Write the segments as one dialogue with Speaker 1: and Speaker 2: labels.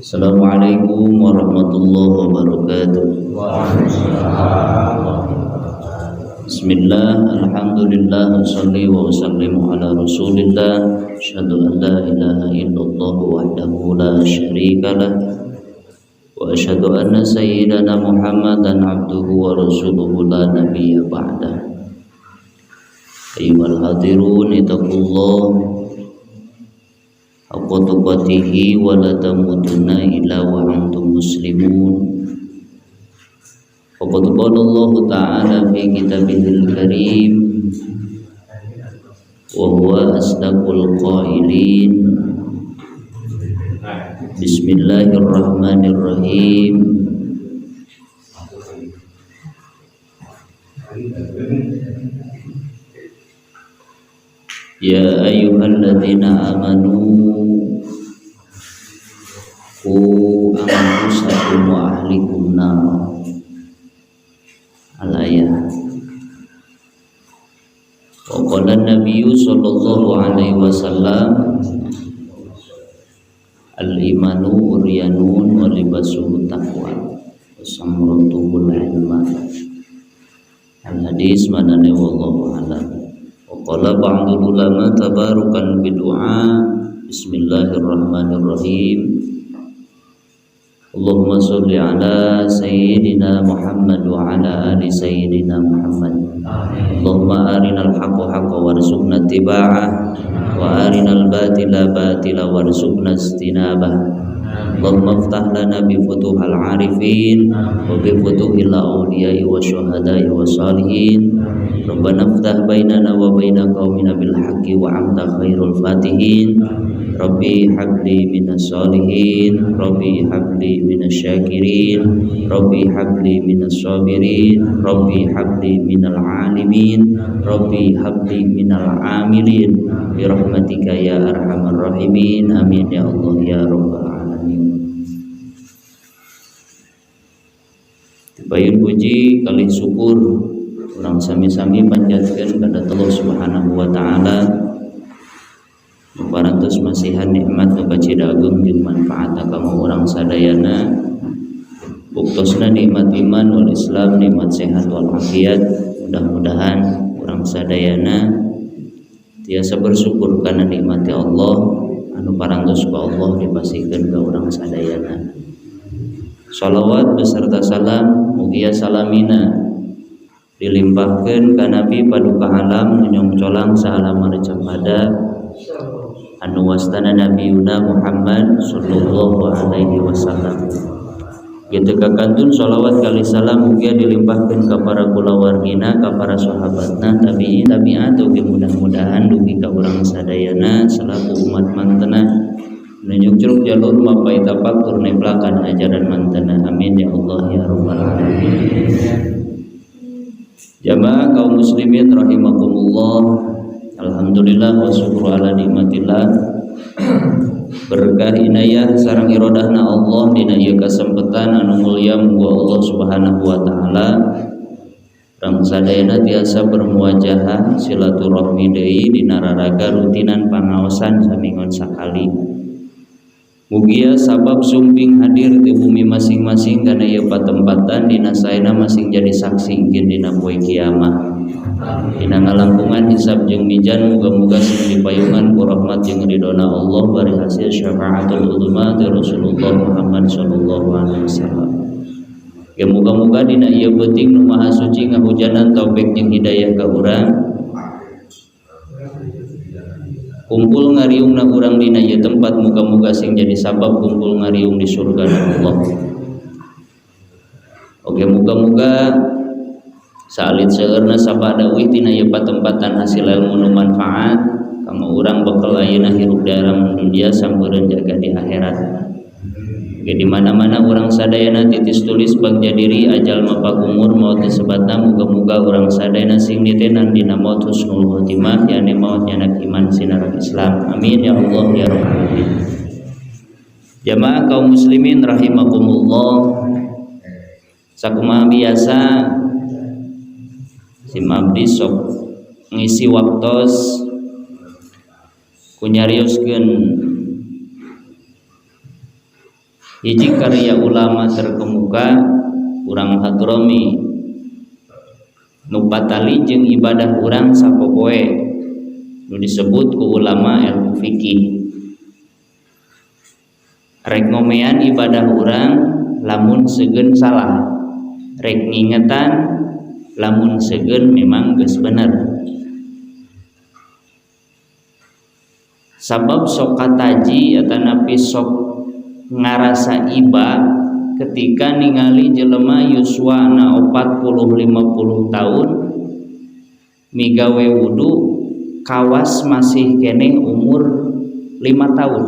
Speaker 1: Assalamualaikum warahmatullahi wabarakatuh. Bismillah, alhamdulillah, sholli wa sallimu ala rasulillah. Asyhadu an la ilaha illallah wahdahu la syarika lah, wa asyhadu anna sayyidana Muhammadan abduhu wa rasuluhu la nabiyya ba'dah. Ayyuhal hadirun ittaqullah haqqa tuqatihi wa la tamutunna illa wa antum muslimun. Faqad qala Allah ta'ala fi kitabihil karim wa huwa asdaqul qailin. Bismillahirrahmanirrahim. Ya ayyuhalladzina amanu qu anfusakum wa ahlikum nar. Al-ayat. Wa qala an-nabiyyu sallallahu alaihi wasallam al-imanu uryanun wa libasuhu taqwa wa samratuhul ilma. Al-hadis manane wallahu a'lam. Qala ba'dul ulama tabarukan bidu'a. Bismillahirrahmanirrahim. Allahumma sholli ala sayyidina Muhammad wa ala ali sayyidina Muhammad. Allahumma arinal haqqa haqqa warzuqna ittiba'ah wa arinal batila batila warzuqna ijtinabah. Allahumma iftah lana bi futuhil arifin wa bi futuhil awliya'i wa syuhada'i wa salihin. Rabbana iftah bainana wa baina qaumina bil haqqi wa anta khairul fatihin. Rabbi habli minas solihin, Rabbi habli minas syakirin, Rabbi habli minas sabirin, Rabbi habli minal alimin, Rabbi habli minal amilin, birahmatika ya arhamar rahimin. Amin ya Allah ya rabbal alamin. Bayun puji kali syukur urang sami-sami panjatkeun kada Allah Subhanahu wa taala. Parantos masihan nikmat nu kacida agung jeung manfaat kamu urang sadayana. Buktosna nikmat iman wal Islam, nikmat sehat wal afiat. Mudah-mudahan urang sadayana tiasa bersyukur karena nikmati Allah anu parantos ku Allah dipasikeun ka urang sadayana. Shalawat beserta salam mugia salamina dilimpahkeun ka Nabi paduka alam nyong colang salamar capada anu wastana Nabiuna Muhammad sallallahu alaihi wasallam. Kitu kakantun shalawat kali salam mugia dilimpahkeun ka para kulawargina, ka para sahabatna, tabi'in, tabi'at, ugi mudah-mudahan dugi ka urang sadayana selaku umat mantena nunjuk curug jalur mapai tapak tur nemplakan ajaran mantena. Amin ya Allah ya rabbal alamin. Jamaah kaum muslimin rahimakumullah. Alhamdulillah wa syukur ala nikmatillah. Berkah inayah sareng irodahna Allah dina ieu kasempetan anu mulya muga Allah Subhanahu wa taala rang sadayana tiasa bermuajahah silaturahmi deui dina raraga rutinan pangaosan samingon sakali. Mugia sabab sumping hadir di bumi masing-masing kana ieu patempatan dina saena masing jadi saksi ingin dina poe kiamah. Dina ngalangkungan hisab jeung mizan muga-muga sing dipayungan ku rahmat jeung ridona Allah bari hasil syafaatul uzma ti Rasulullah Muhammad sallallahu alaihi wasallam. Ya muga-muga dina ieu beuting nu maha suci ngahujanan taufik jeung hidayah ka urang. Kumpul ngariungna urang dina ieu tempat muga-muga sing jadi sabab kumpul ngariung di surga Allah. Oke, muga-muga salit seueurna sabada wih tina ieu patempatan hasil ilmu nu manfaat kanggo urang bekal ayeuna hirup di alam dunia sampeureun jaga di akhirat. Ge di mana-mana urang sadayana titis tulis bagja diri ajal mapak umur maut disebatna muga-muga urang sadayana sing ditenan dina maut husnul khotimah yani maut nyanak iman sinar Islam. Amin ya Allah ya rabbal alamin. Jamaah kaum muslimin rahimakumullah. Sakumaha biasa si Mabdi sok ngisi waktos kunyarioskeun Hiji karya ulama terkemuka urang Hadrami nu patali jeung ibadah urang sapopoe nu disebut ku ulama ilmu fikih. Rek ngomean ibadah urang lamun seugeun salah, rek ngingetan lamun seugeun memang geus bener. Sabab sok kataji atanapi sok ngarasa iba ketika ningali jelema yuswana 40-50 tahun migawe wudu kawas masih keneh umur 5 tahun.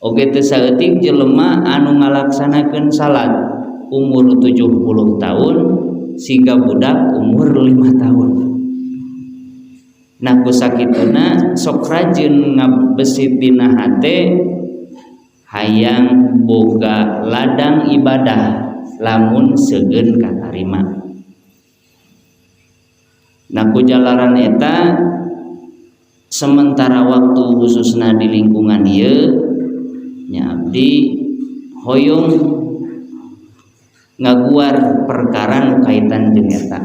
Speaker 1: Oge teu saeutik jelema anu ngalaksanakeun salat umur 70 tahun siga budak umur 5 tahun. Nah kusakituna sok rajin ngabesit dina hate hayang boga ladang ibadah lamun seugeun katarima. Nah ku jalaran eta sementara waktu khususna di lingkungan ieu nya abdi hoyong ngaguar perkara nu kaitan jeung eta.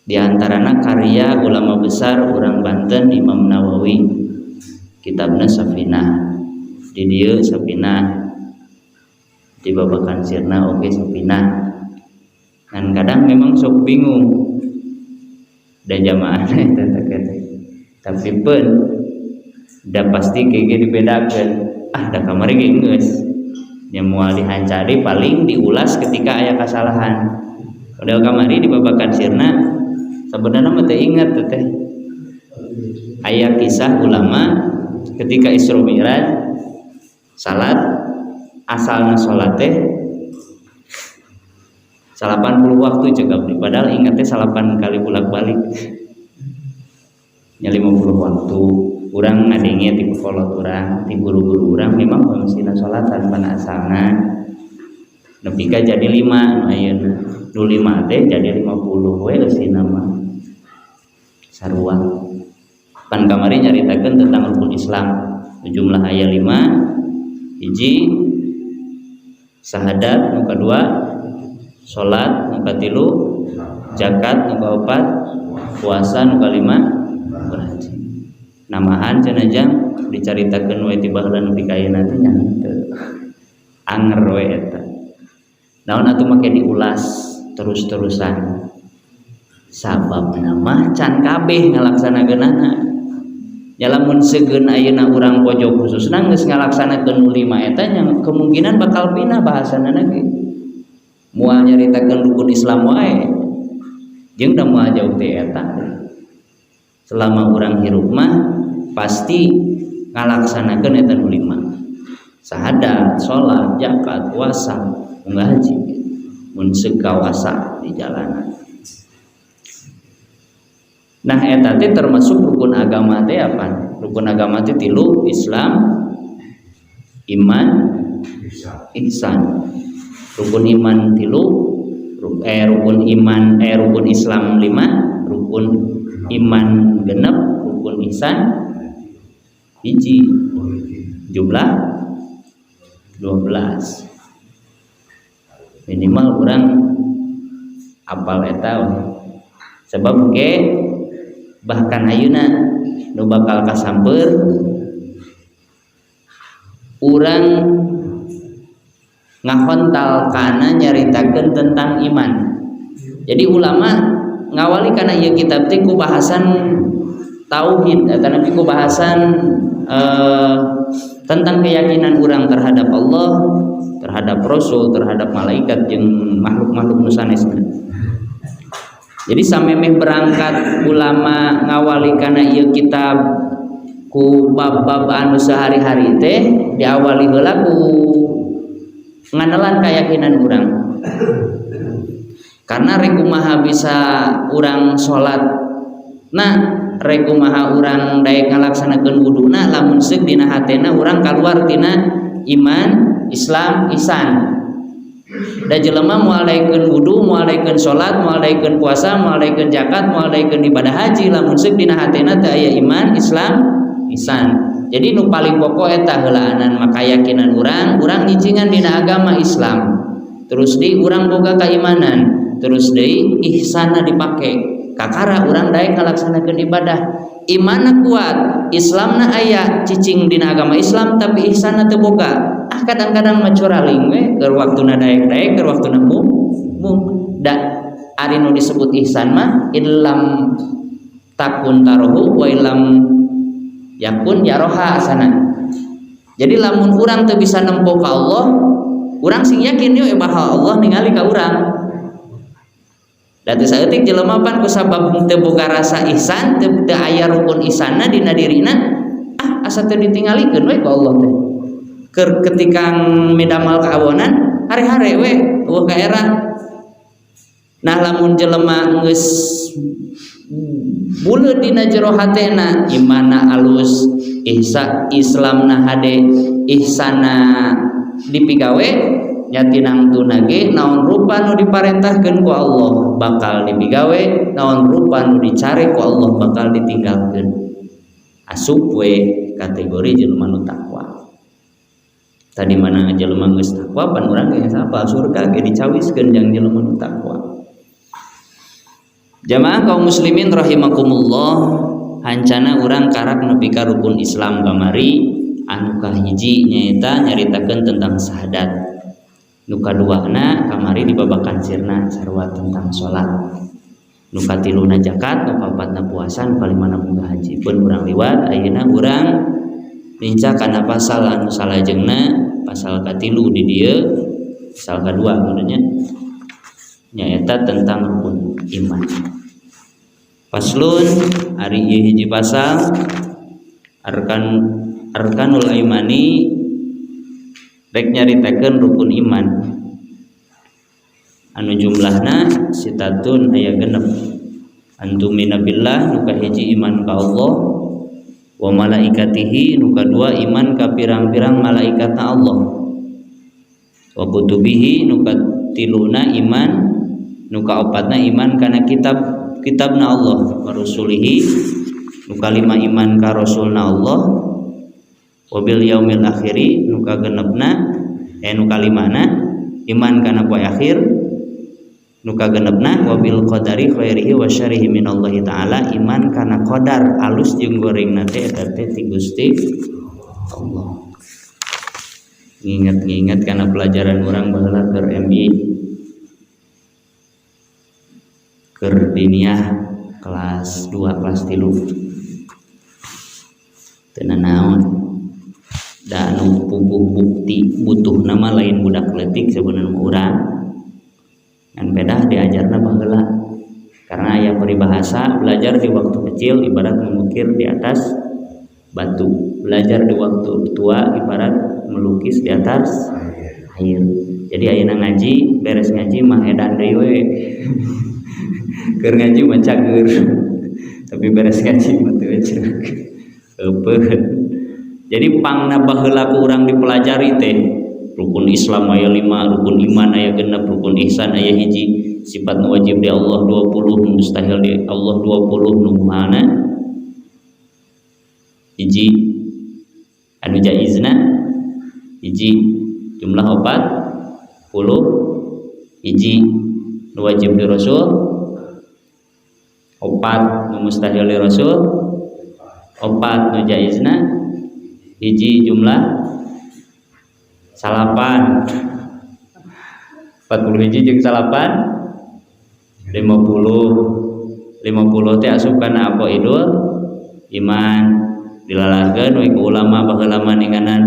Speaker 1: Di antarana karya ulama besar urang Banten Imam Nawawi, kitabna Safinah. Di dieu Safinah, di babakan sirna oge Safinah. Dan kadang memang sok bingung da jamaahna eta teh. Tapi pun da pasti kege dibedakeun. Da kamari ge geus. Nya moal dihancari paling diulas ketika aya kasalahan. Padahal kamari di babakan sirna sebenarnya mah teu ingat teh. Aya kisah ulama ketika Isra Mi'raj salat asalna salat teh 80 waktu juga padahal ingatnya 8 kali bolak-balik nya 50 waktu. Urang ngadenge ti kolot urang ti guru-guru urang memang pamsina salatan pada asalna nepi ka jadi 5 ayeuna nu 5 teh jadi 50 we eusina mah sarua. Pan kamari nyaritakeun tentang rukun Islam jumlah aya 5. Hiji syahadat, nu kadua salat, nu katilu zakat, nu kaopat puasa, nu kalima berhaji. Namahan cenajang dicaritakeun we ti baheula nepi ka ayeuna teh nya teu anger we eta. Naon atuh make diulas terus-terusan. Sababna mah can kabeh ngalaksanakeunana. Ya lamun seugeun ayeuna urang pojok khususna geus ngalaksanakeun 5 eta nya kemungkinan bakal pindah bahasanana ge. Moal nyaritakeun rukun Islam wae jeung da moal jauh teh eta. Selama urang hirup mah pasti ngalaksanakeun eta nu 5. Syahadat, salat, zakat, puasa, ngaji. Mun segawasa di jalanan. Nah eta teh termasuk rukun agama teh apa? Rukun agama teh 3, Islam, iman, ihsan. Rukun iman 3, rukun Islam 5, rukun iman 6, rukun ihsan 1, jumlah 12. Minimal urang apal eta sebab ge bahkan ayeuna nu bakal kasamper urang ngahontal kana nyaritakeun tentang iman. Jadi ulama ngawali kana ieu kitab teh ku bahasan tauhid ataupun ku bahasan tentang keyakinan urang terhadap Allah, terhadap Rasul, terhadap malaikat jeung makhluk-makhluk nu sanesna. Jadi samemeh berangkat ulama ngawali kana ieu kitab ku bab-bab anu sehari-hari teh diawali heula ku nganalan keyakinan urang. Karena rek kumaha bisa urang salat nah rek kumaha urang daek ngalaksanakeun wuduna lamun seuk dina hatena urang kaluar tina iman, Islam, ihsan. Da jelema moal daekeun wudu, moal daekeun salat, moal daekeun puasa, moal daekeun zakat, moal daekeun ibadah haji lamun seuk dina hatena teu aya iman, Islam, ihsan. Jadi nu paling pokok eta heulaanan maka yakinan urang nyicingan dina agama Islam. Terus deui urang boga keimanan, terus deui ihsanna dipake. Kakara urang daek ngalaksanakeun ibadah. Imanna kuat, Islamna aya cicing dina agama Islam tapi ihsanna teu boga. Kadang-kadang macuraling we keur waktuna daek-daek keur waktuna mung. Da ari nu disebut ihsan mah illam takun tarohu wa illam yakun yaroha sana. Jadi lamun urang teu bisa nempo ka Allah, urang sing yakin yeuh bahwa Allah ningali ka urang. Da teu saeutik jelema pan kusabab teu boga rasa ihsan, teu aya rukun ihsanna dina dirina, asa teu ditingalikeun we ku Allah teh. Keur ketika midamal kaawonan, hare-hare we eueuh ka era. Nah lamun jelema geus buleud dina jero hatena, imanna alus, Islamna hade, ihsana dipigawe, nyatinang tunage naon rupa nu diparentahkeun ku Allah bakal dipigawe, naon rupa nu dicare ku Allah bakal ditinggalkeun. Asup we kategori jelema nu takwa. Tadi mana jelema geus takwa pan urang geus hafal surga ge dicawiskeun jeung jelema nu takwa. Jamaah kaum muslimin rahimakumullah, hancana urang karak nepi ka rukun Islam kamari. Anu kahiji nyaeta nyaritakeun tentang syahadat. Nu kaduana kamari dibabakan sirna sarua tentang salat. Nu katiluna zakat, nu kaopatna puasa, nu kalimana munggah haji. Pun urang liwat ayeuna urang rinca kana pasal anu salajengna, pasal katilu di dieu, pasal kadua maksudnya nyaeta tentang rukun iman. Faslun ari ieu hiji pasal arkanul imani rek nyaritakeun rukun iman anu jumlahna sitatun aya genep. Antumina billah nu kahiji iman ka Allah, wa malaikatihi nu kadua iman ka pirang-pirang malaikatna Allah, wa kutubihi nu katiluna iman, nu kaopatna iman kana kitabna Allah, wa rusulihi nu kalima iman ka rasulna Allah, wa bil yaumil akhiri nu kagenepna nu kalimana iman kana poe akhir, nu kagenepna wa bil qadari khairihi wa syarrihi minallahi taala iman kana qadar alus jeung gorengna teh eta teh ti Gusti Allah. Nginget kana pelajaran urang baheula keur MI keur diniyah kelas 2 kelas 3 teu naon da anu puguh bukti butuh nama lain budak leutik sebenarnya urang ngan pedah diajarna baheula karena aya peribahasa belajar di waktu kecil ibarat mengukir di atas batu, belajar di waktu tua ibarat melukis di atas air. Jadi ayeuna ngaji beres ngaji mah edan deui we keur ngaji mah cager tapi beres ngaji mah teu ceuk eupeun. Jadi pangna baheula ku urang dipelajari teh rukun Islam aya 5, rukun iman aya 6, rukun ihsan aya 1, sifat nu wajib di Allah 20, mustahil di Allah 20, nu mana 1 anu jaizna 1 jumlah 40 1 nu wajib di Rasul 4 nu mustahil di Rasul 4 nu jaizna 1 jumlah 8 41 jeung 8 50 teh asup kana apa idul iman dilalarkeun we ku ulama baheula maninganan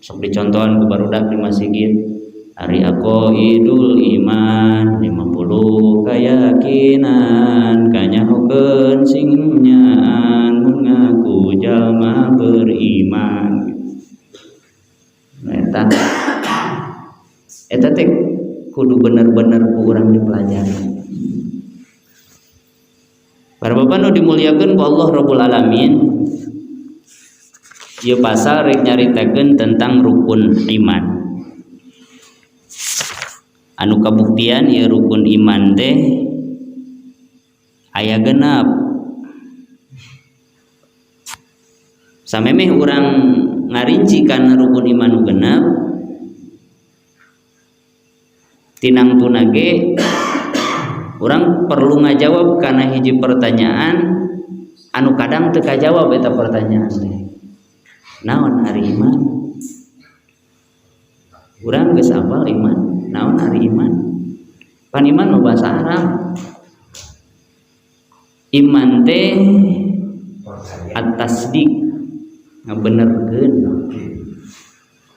Speaker 1: sok dicontohan ku barudak di masjid ari aqaidul iman 50 keyakinan kanyahokeun sing nyaan mengaku jalma beriman. Eta teh kudu bener-bener ku urang dipelajari. Para bapak nu dimuliakeun ku Allah Rabbul Alamin, ieu pasal rek nyaritakeun tentang rukun iman. Anu kabuktian ieu rukun iman teh aya genep. samemeh urang ngarinci kana rukun iman nu genep tinang tunage urang perlu ngajawab kana hiji pertanyaan anu kadang teu kajawab eta pertanyaan teh. Naon ari iman? Urang geus hafal iman. Naon ari iman? Pan iman mah bahasa Arab. Iman teh at-tasdiq, ngabenerkeun.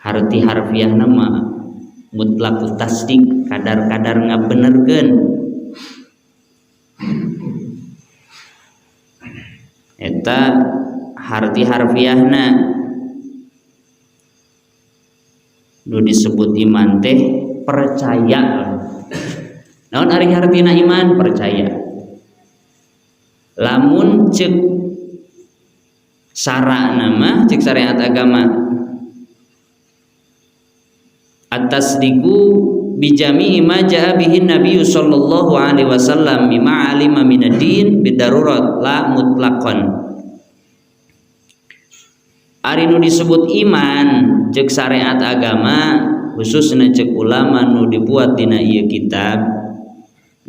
Speaker 1: Harti harfiahna mah mutlaq tasdiq, kadar-kadar ngabenerkeun. Eta harti harfiahna nu disebut iman teh percaya. Naon ari hartina iman? Percaya. Lamun cek sarana mah cek syariat agama at-tasdiqu bijami ma jaa bihi Nabi sallallahu alaihi wasallam mimma alima minad-din bidarurat la mutlaqan. Ari nu disebut iman cek syariat agama khususna cek ulama nu dibuat dina ieu kitab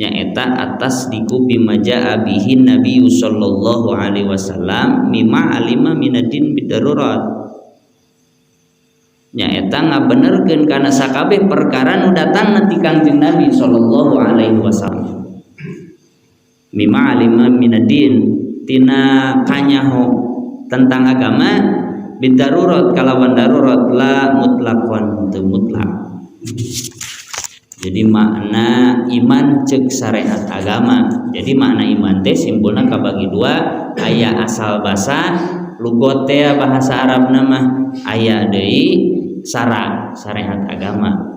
Speaker 1: nyaeta at-tasdiqu bima jaa bihi Nabi sallallahu alaihi wasallam mimma alima minad-din bidarurat. Nyaeta ngabenerkeun kana sakabeh perkara nu datang ti Kangjeng Nabi sallallahu alaihi wasallam. Mimma alima minad-din tina kanyaho tentang agama bidarurat kalawan darurat la mutlaqan teu mutlak. Jadi makna iman cek syariat agama. Jadi makna iman teh simpulna kabagi dua, aya asal basa lugot teh bahasa Arabna mah aya deui syariat agama.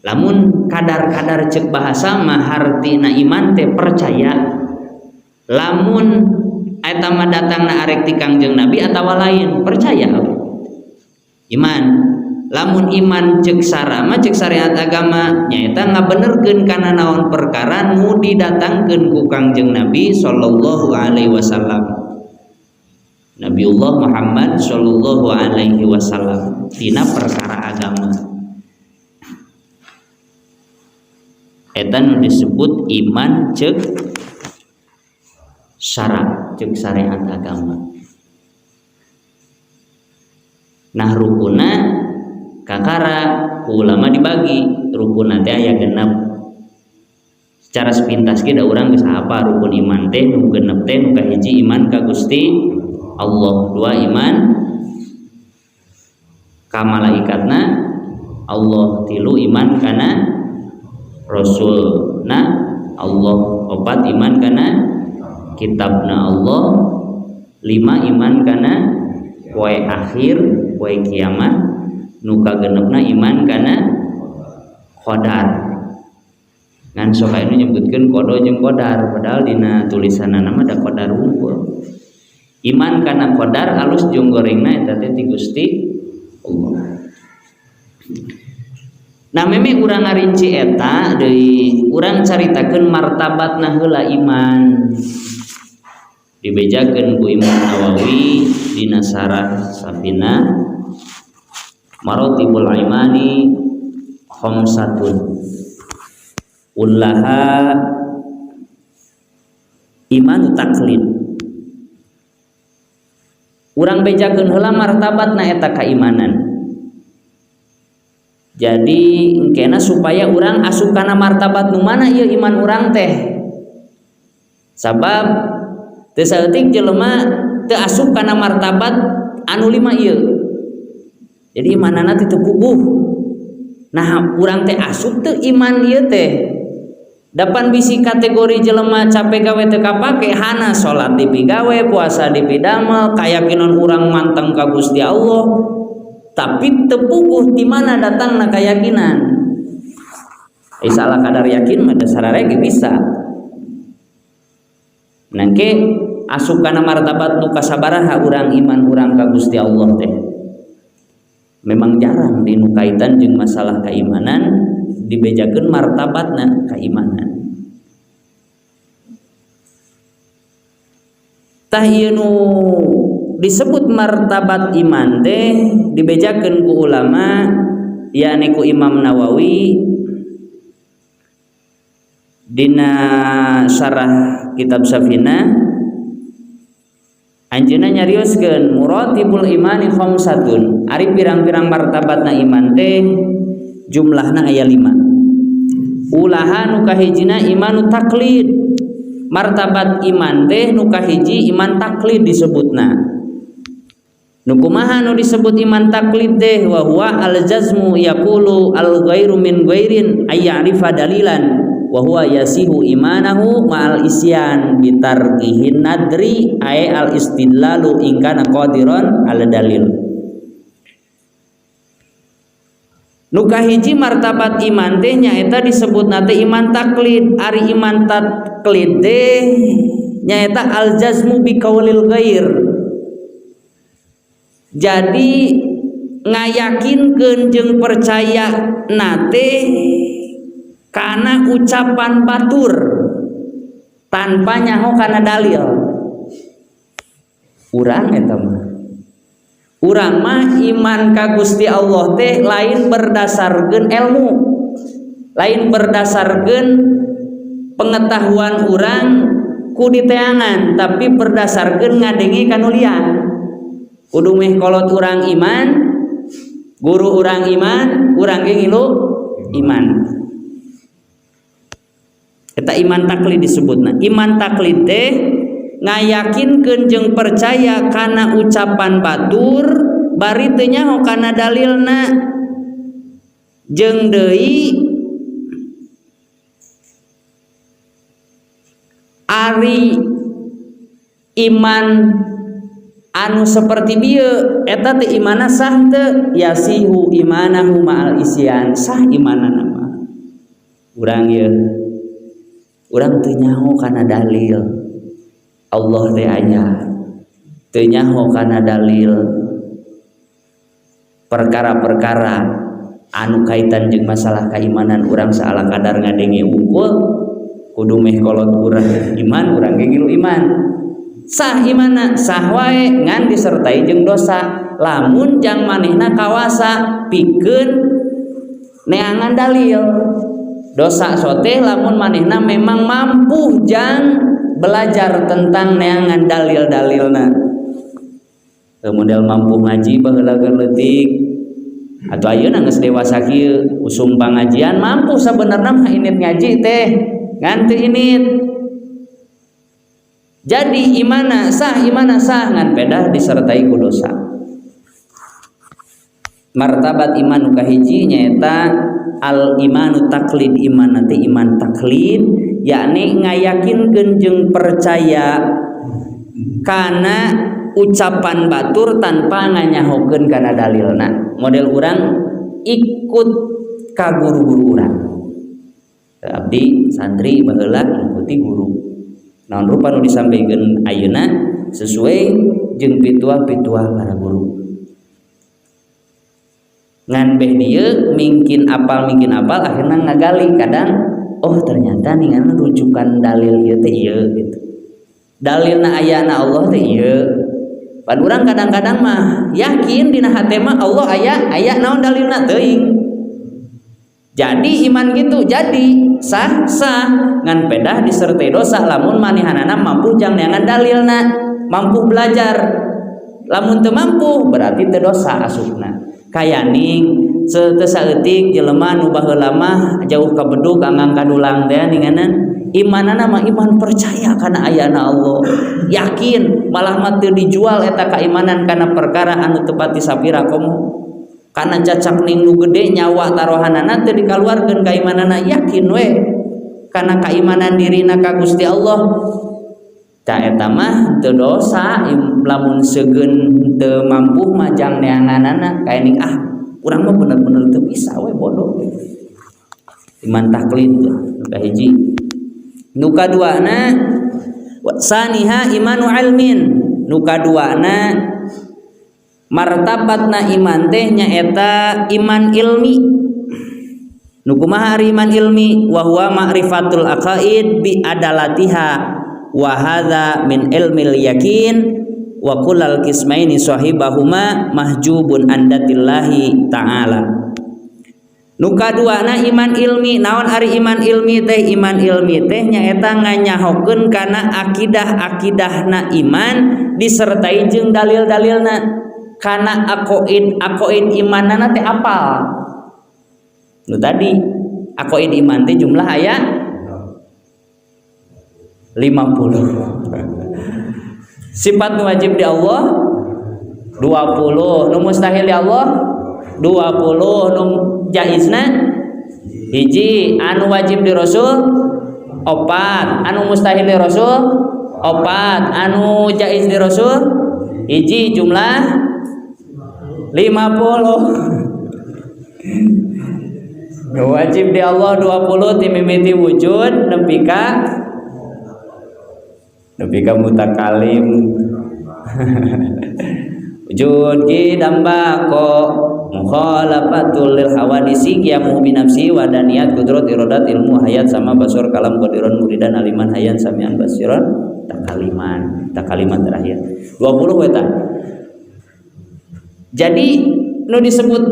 Speaker 1: Lamun kadar-kadar cek bahasa mah hartina iman teh percaya. Lamun eta mah datangna arek ti Kangjeng Nabi atawa lain percaya iman. Lamun iman cek sarama cek syariat agama nyaeta ngabenerkeun kana naon perkara nu didatangkeun ku Kangjeng Nabi sallallahu alaihi wasallam. Nabiullah Muhammad sallallahu alaihi wasallam tina perkara agama. Eta nu disebut iman cek syarat cek syariat agama. Nah rukuna kakara ulama dibagi rukun teh aya genep. Secara sepintas ge da urang geus apa rukun iman teh nu genep teh nu kahiji iman ka Gusti Allah, dua iman ka malaikatna Allah, tilu iman kana rasulna Allah, opat iman kana kitabna Allah, lima iman kana poe akhir poe kiamat, nu kagenepna iman kana qadar. Ngan sok anu nyebutkeun qada jeung qadar padahal dina tulisanna nama da qadar unggul. Iman kana qadar alus jeung gorengna eta teh ti Gusti Allah. Nah meme urang ngarinci eta deui urang caritakeun martabatna heula iman. Dibejakeun ku Imam Nawawi dina Syarah Safinah Maratibul Imani khamsatun ullaha iman taklid. Urang bejakeun heula martabatna eta kaimanan. Jadi engkena supaya urang asup kana martabat nu mana ieu iman urang teh. Sabab teu saeutik jelema teu asup kana martabat anu lima ieu. Jadi imanana teh teu puguh. Nah, urang teh asup teu iman ieu teh. Dapan bisi kategori jelema capek gawe teu kapake hana salat dipigawe, puasa dipidamel, kayakinan urang manteng ka Gusti Allah. Tapi tepuguh di mana datangna keyakinan. Salah kadar yakin mah dasarare bisa. Nangke asup kana martabat nu kasabaraha urang iman urang ka Gusti Allah teh. Memang jarang dinu kaitan jeung masalah keimanan dibejakeun martabatna keimanan. Tah ieu nu
Speaker 2: disebut martabat iman teh dibejakeun ku ulama yakni ku Imam Nawawi dina syarah kitab Safina. Anjeunna nyarioskeun muratibul imani khamsatun, ari pirang-pirang martabatna iman teh jumlahna aya 5. Ulaha nu kahijina imanu taklid, martabat iman teh nu kahiji iman taklid disebutna. Nu kumaha nu disebut iman taklid teh wa huwa al jazmu yaqulu al ghairu min ghairin ay ya'rifa dalilan wa huwa yasihu imanahu ma'al isyan bitarkihin nadri ay al istidlalu in kana qadiran ala dalil. Nu kahiji martabat iman teh nyaeta disebutna teh iman taklid. Ari iman taklid teh nyaeta al jazmu bi qaulil ghair. Jadi ngayakinkeun jeung percaya nate kana ucapan batur tanpa nyaho kana dalil. Urang eta mah. Urang mah iman ka Gusti Allah teh lain berdasarkeun ilmu, lain berdasarkeun pengetahuan urang ku diteangan, tapi berdasarkeun ngadenge kanulian. Kudu meh kolot urang iman, guru urang iman, urang ge ngilu iman. Eta iman taklid disebutna. Iman taklid teh ngayakinkeun jeung percaya kana ucapan batur bari teu nyaho kana dalilna. Jeung deui ari iman anu seperti dieu eta teh imanna sah teu? Yasihu imanahu ma'al isyan, sah imanana mah. Urang ye urang teu nyaho kana dalil Allah teh aya, teu nyaho kana dalil perkara-perkara anu kaitan jeung masalah keimanan urang saala kadar ngadenge unggul, kudu meh kolot urang iman, urang ge ngilu iman. Sah imanna, sah wae ngan disertai jeung dosa. Lamun jang manehna kawasa pikeun neangan dalil. Dosa soteh lamun manehna memang mampu jang belajar tentang neangan dalil-dalilna. Model mampu ngaji baheula keur leutik atuh ayeuna geus dewasa kieu usum pangajian mampu sabenerna mah init ngaji teh ngan teu init. Jadi imana sah ngan pedah disertai ku dosa. Martabat iman nu kahiji nyaeta al imanu taklid, iman nanti iman taklid yakni ngayakinkeun jeung percaya kana ucapan batur tanpa nganyahokeun kana dalilna. Model urang ikut ka guru-guru urang. Abdi santri baheula ngikuti guru. Naon rupa nu disampaikeun ayeuna sesuai jeung pituah-pituah para guru. Ngan beh dieu mungkin apal akhirna ngagali kadang oh ternyata ningan rujukan dalil ieu teh ieu gitu. Dalilna ayana Allah teh ieu. Pan urang kadang-kadang mah yakin dina hate mah Allah aya naon dalilna teuing. Jadi iman gitu, jadi sah ngan pedah disertai dosa lamun manehanana mampu jang neangan dalilna, mampu belajar. Lamun teu mampu berarti teu dosa asupna. Kayaning teu saeutik jelema nu baheula mah jauh ka bedug anggang kadulang teh ninganan imanana mah iman percaya kana ayana Allah. Yakin malah mah teu dijual eta kaimanan kana perkara anu teu pati sapira komo. Kana cacak ning nu gede nyawa tarohanana teu dikaluarkeun kaimanana, yakin we kana keimanan dirina ka Gusti Allah. Ca eta mah teu dosa lamun seugeun teu mampu mah jang neanganana kaening urang mah bener-bener teu bisa we bodoh. Iman taklid nu kahiji. Nu kaduana saniha imanu ilmin. Nu kaduana martabatna iman teh nyaeta iman ilmi. Nu kumaha ari iman ilmi? Wa huwa ma'rifatul aqaid bi adalatiha wa hadza min ilmil yakin wa kullal qismaini sahibahuma mahjubun andatillahi ta'ala. Nu kaduana iman ilmi. Naon ari iman ilmi teh? Iman ilmi teh nyaeta nganyahokeun kana akidah-akidahna iman disertai jeung dalil-dalilna. Kana aqaid imanna teh apal. Nu tadi aqaid iman teh jumlah aya 50. Sifat nu wajib di Allah 20, nu mustahil di Allah 20, nu jaizna hiji, anu wajib di Rasul 4, anu mustahil di Rasul 4, anu jaiz di Rasul hiji, jumlah 50. Nu wajib di Allah 20 timimiti wujud nepi ka mutakalim. Wujud ki damba ko mukhalafatul lil hawadisi qiyamu bi nafsi wa daniyat qudrat iradat ilmu hayat sama basur kalam qadiran muridan aliman hayan samian basiran takaliman terakhir 20 eta. Jadi nu disebut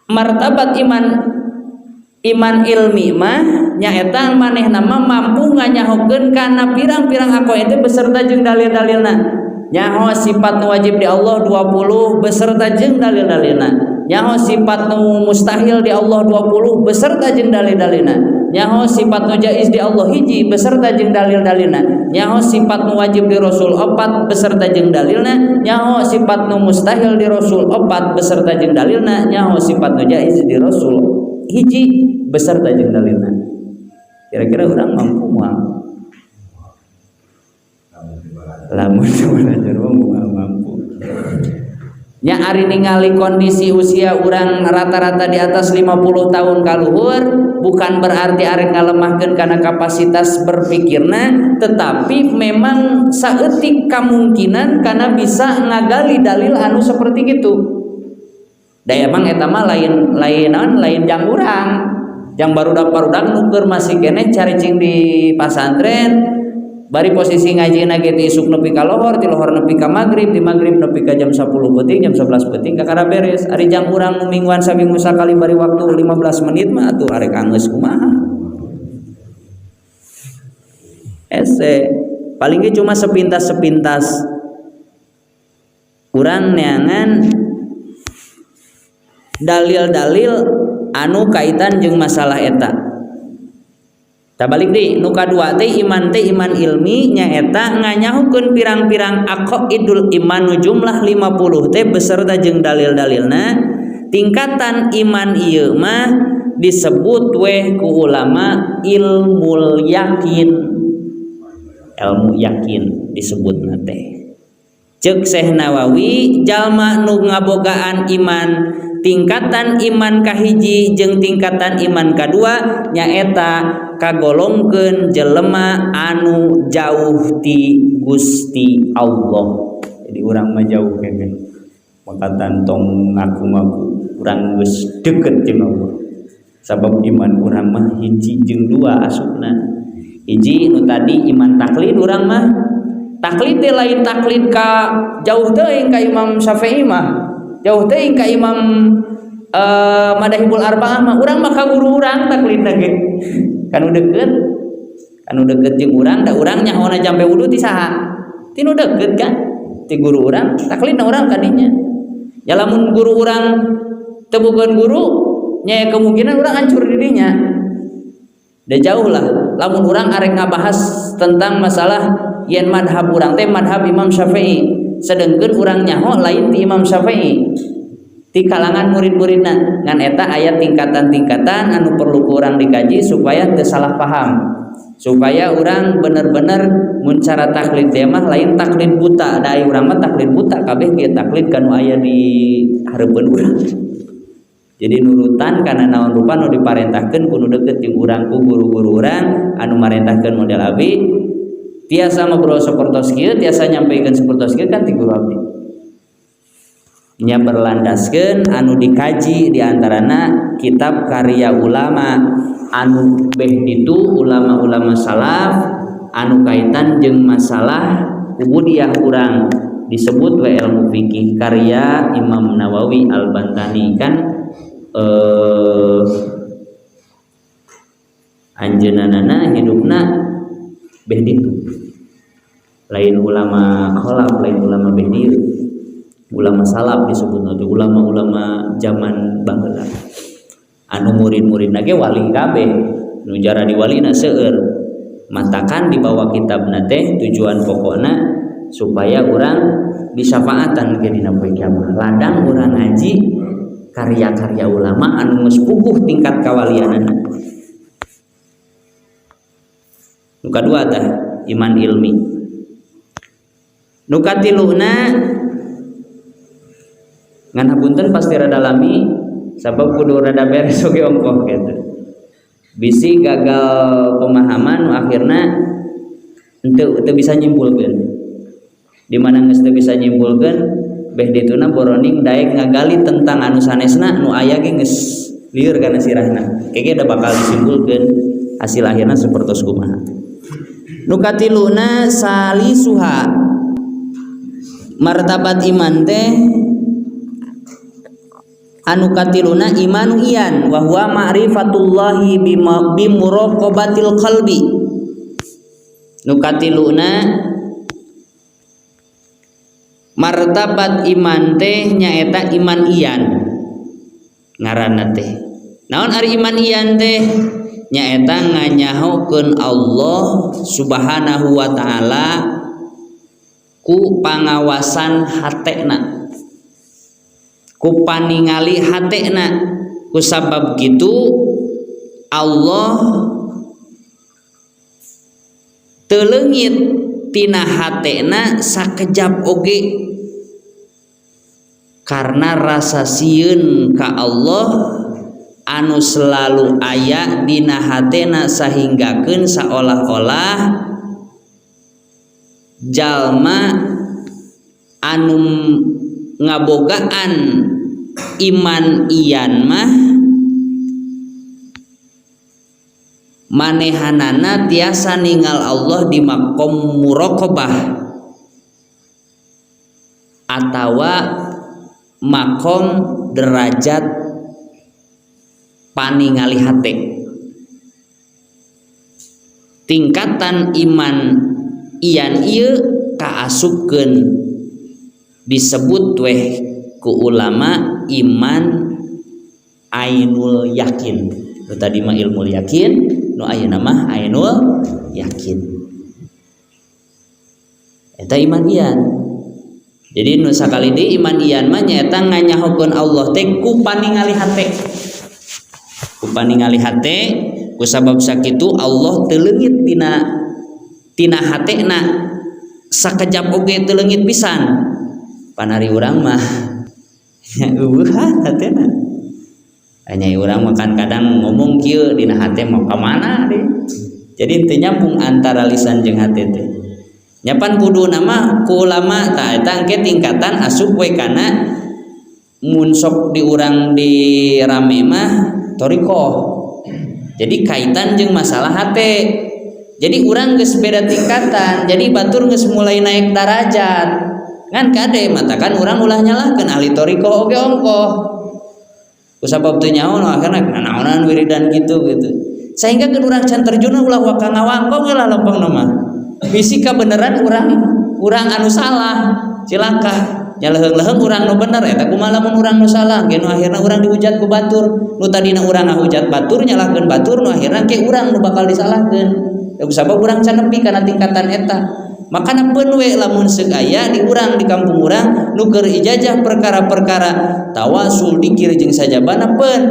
Speaker 2: martabat iman ilmi mah nyaeta manehna mah mampu nganyahokeun kana pirang-pirang aqaid beserta jeung dalil-dalilna. Nyaho sifat nu wajib di Allah 20 beserta jeung dalil-dalilna. Nyaho sifat nu mustahil di Allah 20 beserta jeung dalil-dalilna. Nyaho sifat nu jaiz di Allah hiji beserta jeung dalil-dalilna. Nyaho sifat nu wajib di Rasul 4 beserta jeung dalilna. Nyaho sifat nu mustahil di Rasul 4 beserta jeung dalilna. Nyaho sifat nu jaiz di Rasul hiji beserta jeung dalilna. Kira-kira urang mampu moal lamun belajar mampu nya ari ningali kondisi usia urang rata-rata di atas 50 tahun kaluhur bukan berarti ari ngalemahkeun kana kapasitas berpikirna, tetapi memang saeutik kemungkinan kana bisa ngagali dalil anu seperti gitu. Da emang eta mah lain jang urang yang barudak-barudak nu keur masih keneh caricing di pasantren. Bari posisi ngajina ge ti isuk nepi ka lohor, ti lohor nepi ka magrib, ti magrib nepi ka jam 10 peuting, jam 11 peuting kakara beres. Ari jang urang nu mingguan saminggu sakali bari waktu 15 menit mah atuh arek anggeus kumaha. Paling ge cuma sepintas-sepintas. Urang neangan dalil-dalil anu kaitan jeung masalah eta. Tabalik deui nu kadua teh iman ilmi nyaeta nganyahukeun pirang-pirang aqaidul iman nu jumlah 50 teh beserta jeung dalil-dalilna. Tingkatan iman ieu mah disebut we ku ulama ilmu yakin disebutna teh. Ceuk Syekh Nawawi jalma nu ngabogaan iman tingkatan iman kahiji jeung tingkatan iman kadua nyaeta kagolongkeun jelema anu jauh ti Gusti Allah. Jadi urang mah jauh keneh makatan tong ngaku-ngaku urang geus deukeut jeung Allah. Sabab iman urang mah hiji jeung dua asupna. Hiji nu tadi iman taklid urang mah taklid teh lain taklid ka jauh teuing ka Imam Syafi'i mah. Jauh teuing ka Imam Madahibul Arba'ah mah urang mah ka guru urang taklidna ge. Kanu deket jeung urang da urang nyahona jampe wudu ti saha? Ti nu deket kan? Ti guru urang, taklidna urang kadinya. Ya lamun guru urang teu bogaan guru, nya kemungkinan urang hancur di dinya. Da jauh lah lamun urang arek ngabahas tentang masalah yen madhab urang teh madhab Imam Syafi'i, sedengkeun urang nyaho lain ti Imam Syafi'i. Di kalangan murid-muridna ngan eta aya tingkatan-tingkatan anu perlu urang dikaji supaya teu salah paham, supaya urang bener-bener mun cara taklid teh mah lain taklid buta, da urang mah taklid buta kabeh ge taklid kanu aya di hareupeun urang. Jadi nurutan kana naon rupa nu diparentahkeun kudu deukeut jeung urang ku guru-guru urang anu marentahkeun model abdi. Tiasa ngobrol sapertos kieu, tiasa nyampikeun sapertos kieu kan ti guru abdi. Nya berlandaskeun anu dikaji diantarana kitab karya ulama anu beh ditu ulama-ulama salaf anu kaitan jeung masalah kubudiah urang disebut wa ilmu fikih karya Imam Nawawi Al-Bantani kan anjeunana hidupna beh ditu lain ulama kholaf lain ulama beh dieu ulama salaf disebutna teh ulama-ulama zaman baheula anu murid-muridna ge wali kabeh nu jara diwalina seueur matakan di bawah kitabna teh tujuan pokokna supaya urang disyafaatan ke dina poe kiamat ladang urang ngaji karya-karya ulama anu geus puguh tingkat kawalianana. Nu kadua tah iman ilmi. Nu katiluna ngan hapunten pasti rada lami sabab kudu rada beres oge ongkoh gitu. Bisi gagal pemahaman nu akhirna teu bisa nyimpulkeun. Di mana geus teu bisa nyimpulkeun beh dituna boroning daek ngagali tentang anu sanesna nu aya ge geus lieur kana sirahna. Kege da bakal disimpulkeun hasil akhirna sapertos kumaha. Nu katiluna salisuha martabat iman teh anu katiluna imanu iyan wa huwa ma'rifatullahi bimuraqabatil qalbi. Nu katiluna martabat iman teh nyaeta iman iyan ngaranna teh naon ari iman iyan teh nyaeta nganyahokeun Allah Subhanahu wa taala ku pangawasan hatena ku paningali hatena ku sabab kitu Allah teu leungit tina hatena sakejap oge karena rasa sieun ka Allah anu selalu aya dina hatena sahinggakeun saolah-olah jalma anu ngabogaan iman iyan mah manehanana tiasa ningal Allah di makom muraqabah atawa makom derajat paningali hate. Tingkatan iman iyan ieu kaasupkeun disebut weh ku ulama iman ainul yakin. Nu tadi mah ilmu yakin, nu ayeuna mah ainul yakin. Eta iman iyan. Jadi nu sakali deui iman iyan mah nyaeta nganyahokeun Allah teh ku paningali hate. Ku paningali hate ku sabab sakitu Allah teu leungit tina hatena sakejap oge teu leungit pisan. Panari urang mah eueuhan hatena. Hanya urang makan kadang ngomong kieu dina hate mau ka mana deh. Jadi teu nyambung antara lisan jeung hate teh. Nyapan kudu nama ku ulama tah eta engke tingkatan asup we kana mun sok di urang di rame mah torikoh. Jadi kaitan jeung masalah hate. Jadi urang geus beda tingkatan. Jadi batur geus mulai naik darajat. Ngan kade matakan urang ulah nyalahkeun ahli torikoh oge ongkoh. Kusabab teu nyaho akhirna naonan wiridan gitu. Sehingga keun urang can terjun ulah waka ngawangkong lah lempeng mah. Bisi kabeneran urang anu salah. Cilaka. Nya leuheung-leuheung urang nu bener eta kumaha lamun urang nu salah ge nu akhirna urang dihujat ku batur nu tadina urang ngahujat batur nyalahkeun batur nu akhirna ke urang nu bakal disalahkeun sabab urang can nepi kana tingkatan eta makana peun we lamun seug aya di urang di kampung urang nu keur ijazah perkara-perkara tawasul dikir jeung sajabana peun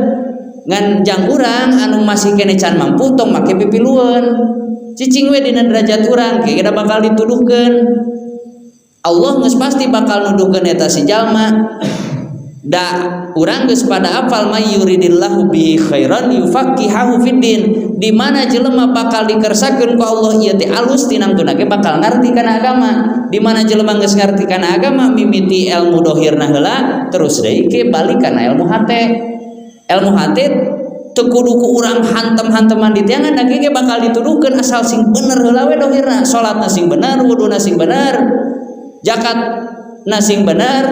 Speaker 2: ngan jang urang anu masih kene can mampu tong make pipilueun cicing we dina derajat urang ge da bakal dituduhkeun Allah geus pasti bakal nuduhkeun eta si jalma da urang geus pada apal may yuridillahu bihi khairan yufaqihahu fiddin di mana jelema bakal dikersakeun ku Allah ieu teh alus tinamtuna ge bakal ngarti kana agama di mana jelema geus ngarti kana agama mimiti ilmu dohirna heula terus deui ke balik kana ilmu hate teu kudu ku urang hantem-hanteman di tiangan da ge bakal dituduhkeun asal sing bener heula we dohirna, salatna sing bener, wuduna sing bener, zakatna sing bener,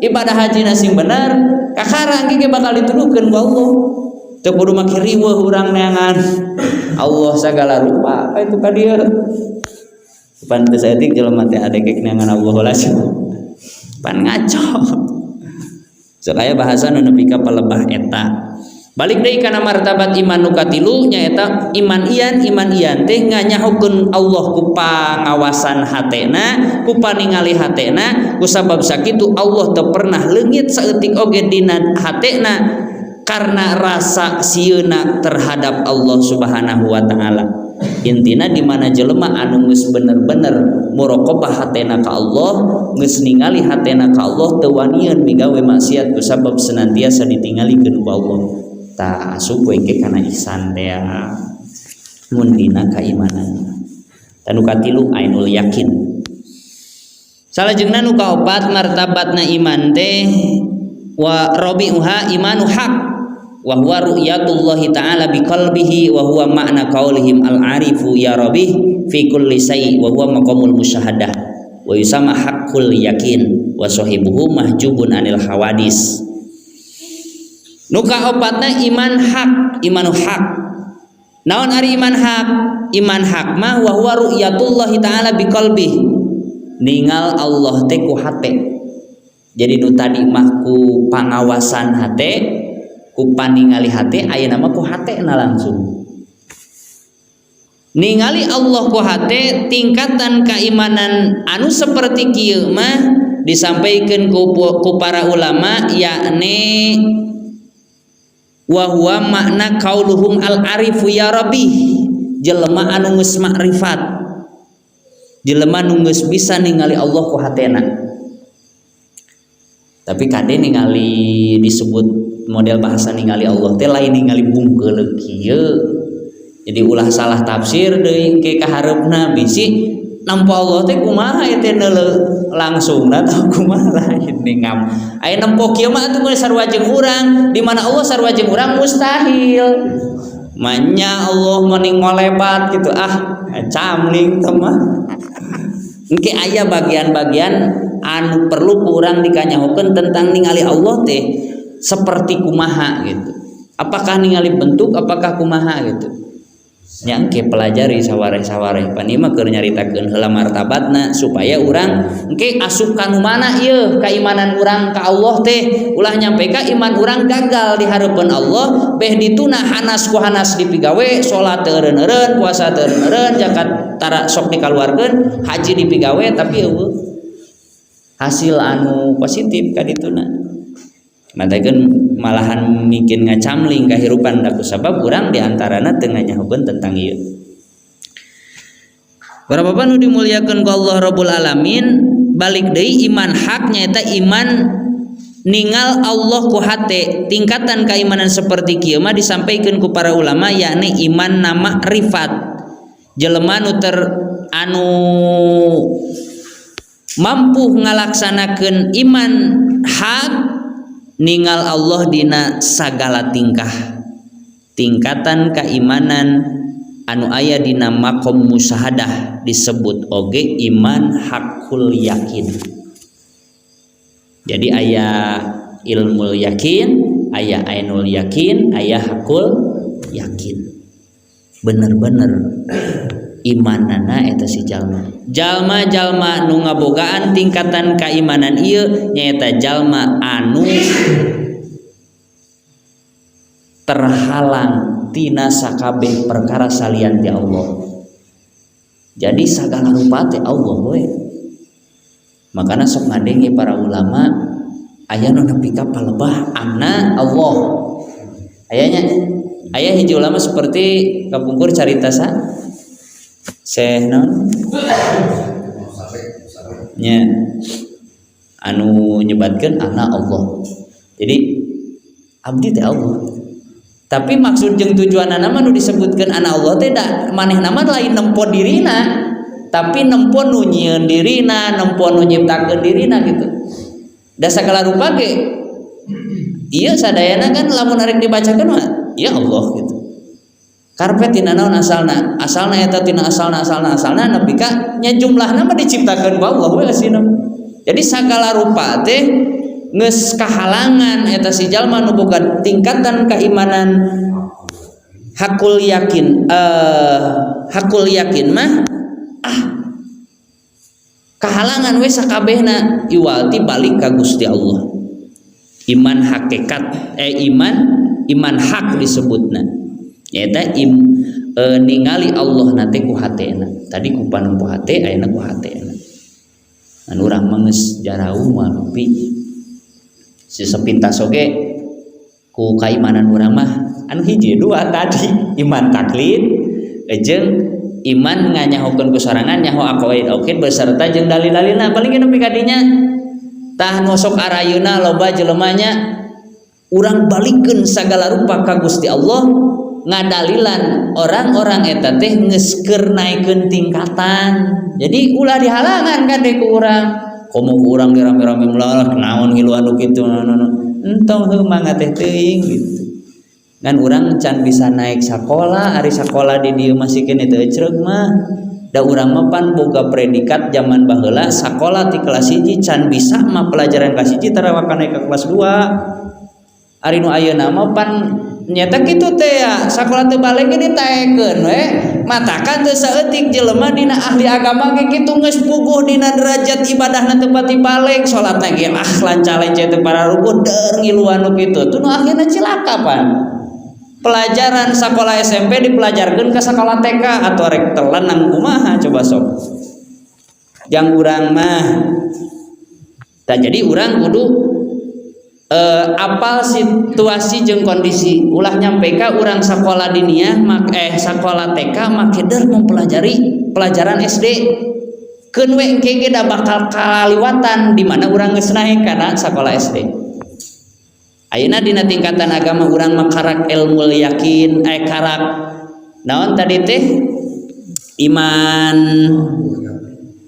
Speaker 2: ibadah hajina sing bener, kakara ge bakal dituduhkeun ku Allah. Teu kudu make riweuh urang neangan Allah sagala rupa itu ka dieu. Pantes etik jelema teh adek neangan Allah heula pan ngaco. Sakaya bahasa nu nepi ka palebah eta. Balik deui kana martabat iman nu katilu nyaeta iman ian teh nganyahokeun Allah ku pangawasan hatena, ku paningali hatena, ku sabab sakitu Allah teu pernah leungit saeutik oge dina hatena karena rasa sieuna terhadap Allah Subhanahu wa taala. Intina di mana jelema anu geus bener-bener muraqabah hatena ka Allah, geus ningali hatena ka Allah teu wanian migawe maksiat ku sabab senantiasa ditingalikeun ku Allah. Ta asup we ke kana ihsan teh mun dina kaimanan. Tanu katilu ainul yakin. Salajengna nu kaopat martabatna iman teh wa rabi'uha imanu haq wa huwa ru'yatullahi ta'ala biqalbihi wa huwa ma'na qaulihim al-arifu ya rabbih fi kulli syai' wa huwa maqamul musyahadah wa yusamma haqqul yakin wa sahibuhu mahjubun anil hawadis. Nu kaopatna iman hak, imanu hak. Naon ari iman hak? Iman hak mah wa huwa ru'yatullahi ta'ala biqalbi. Ningal Allah teh ku hate. Jadi nu tadi mah ku pangawasan hate, ku paningali hate, ayeuna mah ku hatena langsung. Ningali Allah ku hate tingkatan keimanan anu seperti kieu mah disampaikan ku para ulama yakni wa huwa makna qauluhum al-arifu ya rabbi, jelema anu geus makrifat, jelema anu geus bisa ningali Allah ku hatena. Tapi kade ningali disebut model bahasa ningali Allah teh lain ningali bungkeul kieu. Jadi ulah salah tafsir deui ke kahareupna bisi nampa Allah teh kumaha teh neuleuh langsung atau kumaha lain ningam. Aya nempo kieu mah atuh geus sarua jeung urang, di mana Allah sarua jeung urang mustahil. Manya Allah mending ngolebat gitu camling teh mah. Engke aya bagian-bagian anu perlu ku urang dikanyahokeun tentang ningali Allah teh seperti kumaha gitu. Apakah ningali bentuk apakah kumaha gitu. Nya engke pelajari sawareh-sawareh pani mah keur nyaritakeun heula martabatna supaya urang engke asup ka nu mana ieu keimanan urang ka Allah teh ulah nyampe ka iman urang gagal di hareupeun Allah beh dituna hanas ku hanas dipigawe salat teu eureun-eureun puasa teu eureun-eureun zakat tara sok dikaluarkeun haji dipigawe tapi eueuh hasil anu positif ka dituna matakeun malahan mungkin ngacamling kahirupan da kusabab urang diantarana teu nganyahokeun tentang ieu. Para bapak nu dimuliakeun ku Allah Rabbul Alamin, balik deui iman hak nyaeta iman ningal Allah ku hate. Tingkatan keimanan seperti kieu mah disampaikeun ku para ulama yakni iman na makrifat. Jelema nu anu mampu ngalaksanakeun iman hak ningal Allah dina sagala tingkah. Tingkatan keimanan anu aya dina maqam musyahadah disebut oge iman hakul yakin. Jadi aya ilmul yakin, aya ainul yakin, aya hakul yakin. Bener-bener imanana eta si jalma. Jalma-jalma nu ngabogaan tingkatan keimanan ieu nyaeta jalma anu terhalang tina sakabeh perkara salian ti Allah. Jadi sagala rupa teh Allah we. Makana sok ngadenge para ulama aya nu nepi ka palebah anna Allah. Aya hiji ulama seperti kapungkur carita sa Syekh non nya anu nyebatkeun anak Allah. Jadi abdi teh Allah. Tapi maksud jeung tujuanna mah nu disebutkeun anak Allah teh da manehna mah lain nempo dirina, tapi nempo nu nyieun dirina, nempo nu nyiptakeun dirina gitu. Da sagala rupa ge ieu sadayana kan lamun arek dibacakeun mah ya Allah gitu. Karpet tina naon asalna eta tina asalna nepi ka nya jumlahna mah diciptakeun ku Allah we asina. Jadi sagala rupa teh geus kahalangan eta si jalma nu boga tingkatan keimanan hakul yakin mah kahalangan we sakabehna iwalti balik ka Gusti Allah. Iman hakikat iman hak disebutna eta ningali Allah nate ku hatena. Tadi ku panempo hate ayeuna ku hatena. Anu urang mah geus jarau malupi. Si sepintas oge ku kaimanan urang mah anu hiji dua tadi iman taklid jeung iman nganyahokeun ku sorangan nyaho aqaid oke beserta jeung dalil-dalilna paling nepi ka dinya tah nu sok arayeuna loba jelema nya urang balikeun sagala rupa ka Gusti Allah ngadalilan orang-orang eta teh geus keur naikeun tingkatan. Jadi ulah dihalangan kade ku urang. Komo urang ge rame-rame melalah naon ngilu anu kitu entong heumang teh teuing gitu. Ngan urang can bisa naik sakola, ari sakola di dieu masih kene teu ecreug mah. Da urang mah pan boga predikat zaman baheula sakola ti kelas 1 can bisa mah pelajaran kelas 1 tarawa naik ke kelas 2. Ari nu ayeuna mah pan nyata kitu teh ya sakola teu balik ge ditaekeun we matakan teu saeutik jelema dina ahli agama ge kitu geus puguh dina derajat ibadahna teu pati balik salatna ge lancar-lancar teu pararukuh deur ngilu anu kitu teu nu akhirna cilaka pan. Pelajaran sakola SMP dipelajarkeun ka sakola TK atau rek telenang kumaha coba sok. Yang urang mah tah jadi urang kudu apal situasi jeung kondisi ulah nyampe ka urang sakola diniyah sakola TK make deur mempelajari pelajaran SD keun we engke ge da bakal kalaliwatan di mana urang geus naik kana sakola SD. Ayeuna dina tingkatan agama urang mah karak ilmu yakin karak naon tadi teh iman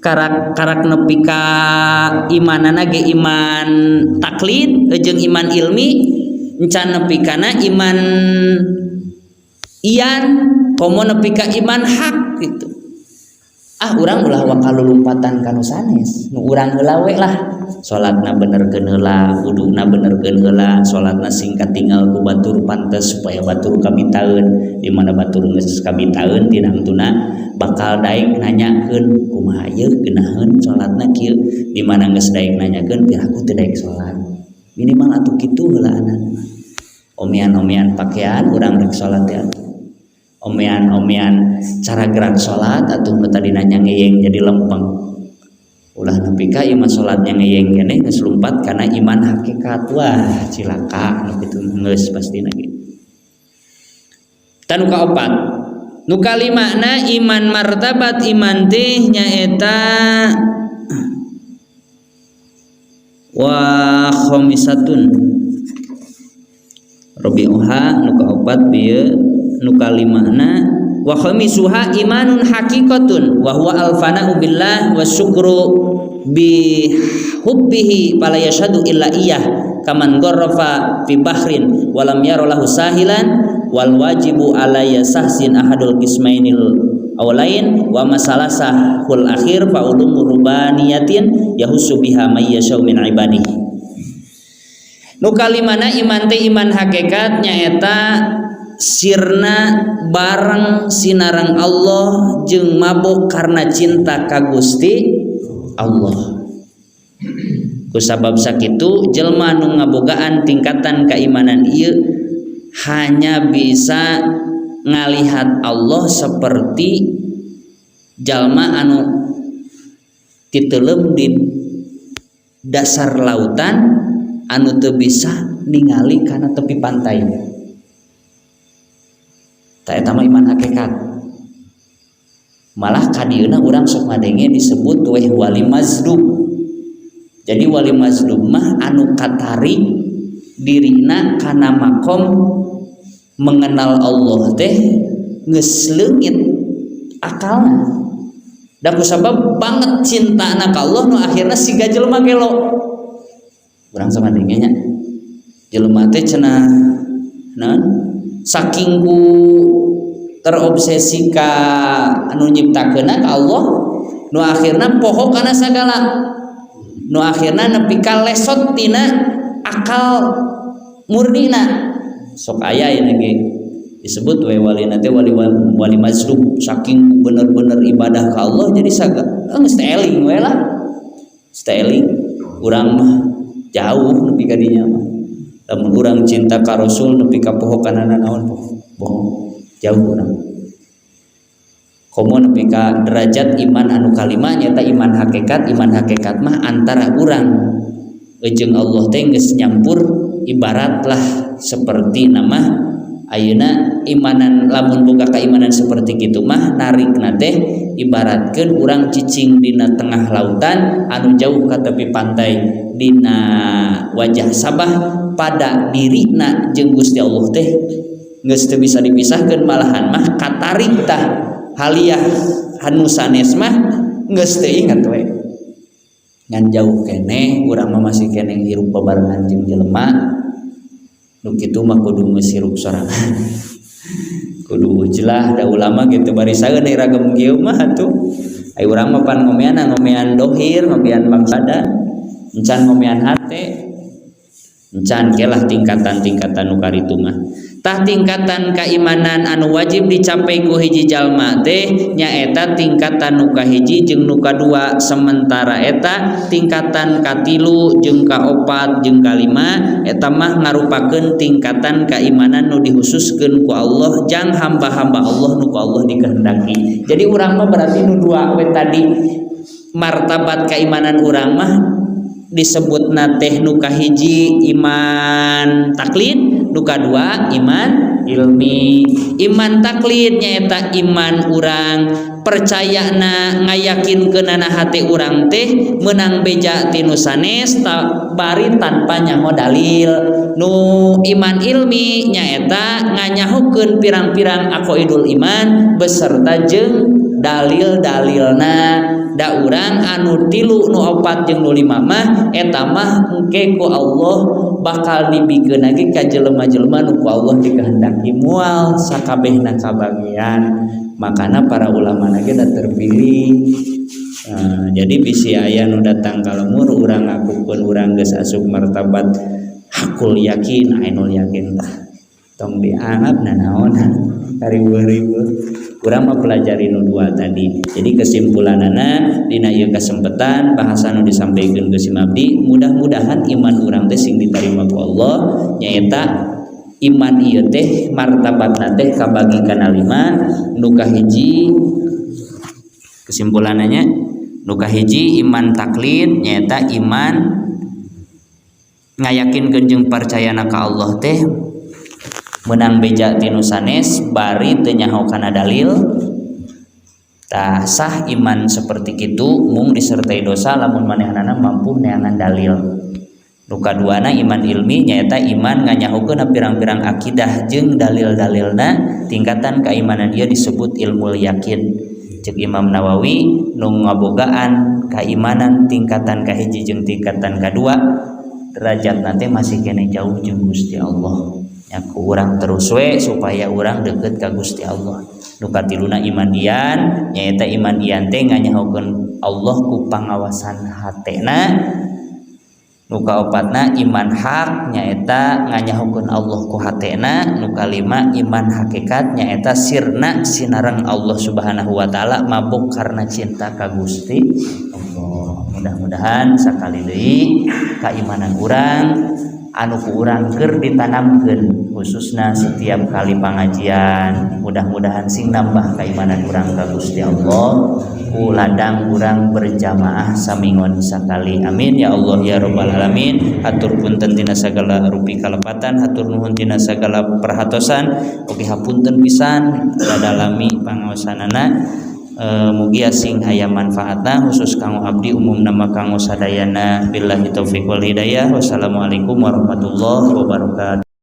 Speaker 2: karak nepi ka imanana ge iman taklid jeung iman ilmi encan nepi kana iman ian komo nepi ka iman hak gitu. Urang ulah wakalulumpatan kanu sanes nu urang heula we lah salatna benerkeun heula wuduna benerkeun heula salatna singkat tinggal ku batur pantes supaya batur kabitaeun di mana batur geus kabitaeun tina antuna bakal daek nanyakeun kumaha ieu geunaheun salatna kieu di mana geus daek nanyakeun piraku teu daek salat minimal atuh kitu heulaanan omean-omean pakaian urang rek salat ya omean-omean cara gerak salat atuh nu tadi nanya ngeyeng jadi lempeng ulah nepi ka iman salatnya ngeyeng keneh geus lumpat kana iman hakikat wah cilaka nu kitu geus pastina ge. Tanu kaopat nu kalimana iman martabat iman teh nyaeta wa khamisatun rabi'uha nu kaopat bieu nu kalimana wa khamisuha imanun haqiqatun wa huwa alfana'u billah wa syukru bi hubbihi fala yashhadu illa iyyah kaman gharrafa fi bahrin wa lam yara lahu sahilan wal wajibu alayya sahsin ahadul qismainil awlain wa masalasahul akhir fa ulum rubaniyatin yahussu biha may yashau min ibadihi. Nu kalimana iman teh iman hakikat nyaeta sirna bareng sinarang Allah jeung mabok karena cinta ka Gusti Allah. Kusabab sakitu jelma nu ngabogaan tingkatan keimanan ieu hanya bisa ngalihat Allah seperti jalma anu titeleum di dasar lautan anu teu bisa ningali kana tepi pantai. Ta eta mah iman hakikat. Malah kadieuna urang sok ngadenge disebut weh wali mazdub. Jadi wali mazdub mah anu katari dirina kana makom mengenal Allah teh geus leungit akalna. Da kusabab banget cintana ka Allah nu akhirna siga jelema gelo. Urang samadenge nya. Jelema teh cenah naon? saking ku terobsesi ka anu nyiptakeunna ka Allah nu akhirna poho kana sagala nu akhirna nepi ka lesot tina akal murnina sok aya ieu ge disebut we walina teh wali majlub saking bener-bener ibadah ka Allah jadi geus eling we lah eling urang mah jauh nepi ka dinya mah lamun urang cinta ka Rasul nepi ka poho kana naon bohong jauh urang komo nepi ka derajat iman anu kalima nyata iman hakikat mah antara urang jeung Allah teh geus nyampur ibaratlah seperti nama ayeuna imanan lamun boga keimanan seperti kitu mah narikna teh ibaratkeun urang cicing dina tengah lautan anu jauh ka tepi pantai dina wajah Sabah pada dirina jeung Gusti Allah teh geus teu bisa dipisahkeun malahan mah katarik tah haliah anu sanes mah geus teu inget we ngan jauh keneh urang mah masih keneh hirup bebarengan jeung jelema nu kitu mah kudu geus hirup sorangan kudu jelah da ulama kitu bari saeun ai ragam kieu mah atuh ai urang mah pan ngomean dohir ngomean bangsada encan ngomean hate encan kelah tingkatan-tingkatan nu karitu mah tah tingkatan keimanan anu wajib dicapai ku hiji jalma teh nyaeta tingkatan nu kahiji jeung nu kadua sementara eta tingkatan katilu jeung kaopat jeung kalima eta mah ngarupakeun tingkatan keimanan nu dihususkeun ku Allah jang hamba-hamba Allah nu ku Allah dikehendaki jadi urang mah berarti nu dua we tadi martabat keimanan urang mah disebutna teh nu kahiji iman taklid nu kadua iman ilmi iman taklid nyaeta iman urang percayana ngayakinkeunana hati urang teh meunang beja tinu sanes bari tanpa nyaho dalil nu iman ilmi nyaeta nganyahokeun pirang-pirang aqaidul iman beserta jeung dalil-dalilna da urang anu tilu nu opat jeung nu lima mah eta mah engke ku Allah bakal dibikeun lagi ka jelema-jelema nu ku Allah dikehendaki moal sakabehna kabagian makana para ulama lagi da terpilih jadi bisi aya nu datang ka lemur urang ngakukeun urang geus asup martabat hakul yakin ainul yakin tah tong dianggap nanaon ribu-ribu urang mah pelajari nu dua tadi jadi kesimpulanana dina ieu kesempatan bahasa nu disampaikeun ku si Abdi mudah-mudahan iman urang teh sing ditarima ku Allah nyaeta iman ieu teh martabatna teh kabagi kana 5 nu kahiji kesimpulananya nu kahiji iman taklid nyaeta iman ngayakinkeun jeung percayana ka Allah teh menang beja tinu sanes bari teu nyaho kana dalil tah sah iman seperti kitu mung disertai dosa lamun manehanana mampu neangan dalil nu kaduana iman ilmi nyaeta iman nganyahokeun pirang-pirang akidah jeung dalil-dalilna tingkatan keimanan ieu disebut ilmu yakin ceuk Imam Nawawi nu ngabogaan keimanan tingkatan kahiji jeung tingkatan kadua derajatna teh masih kene jauh jeung Gusti Allah ku urang terus we supaya urang deket ka Gusti Allah nu katiluna iman ian nyaeta iman ian teh nganyahokeun Allah ku pangawasan hatena nu kaopatna iman hak nyaeta nganyahokeun Allah ku hatena nu kalima iman hakikat nyaeta sirna sinareng Allah Subhanahu wa taala mabuk karena cinta ka Gusti Allah mudah-mudahan sakali deui keimanan urang anu ku urang keur ditanamkeun khususna setiap kali pengajian mudah-mudahan sing nambah keimanan urang ka Gusti Allah ku ladang urang berjamaah samingon sakali amin ya Allah ya rabbal alamin hatur punten tina sagala rupi kalepatan hatur nuhun tina sagala perhatosan ugi hapunten pisan dadalami pangaosanana mugi sing aya manfaatna khusus kanggo abdi umum nama kanggo sadayana billahi taufiq wal hidayah wassalamualaikum warahmatullahi wabarakatuh.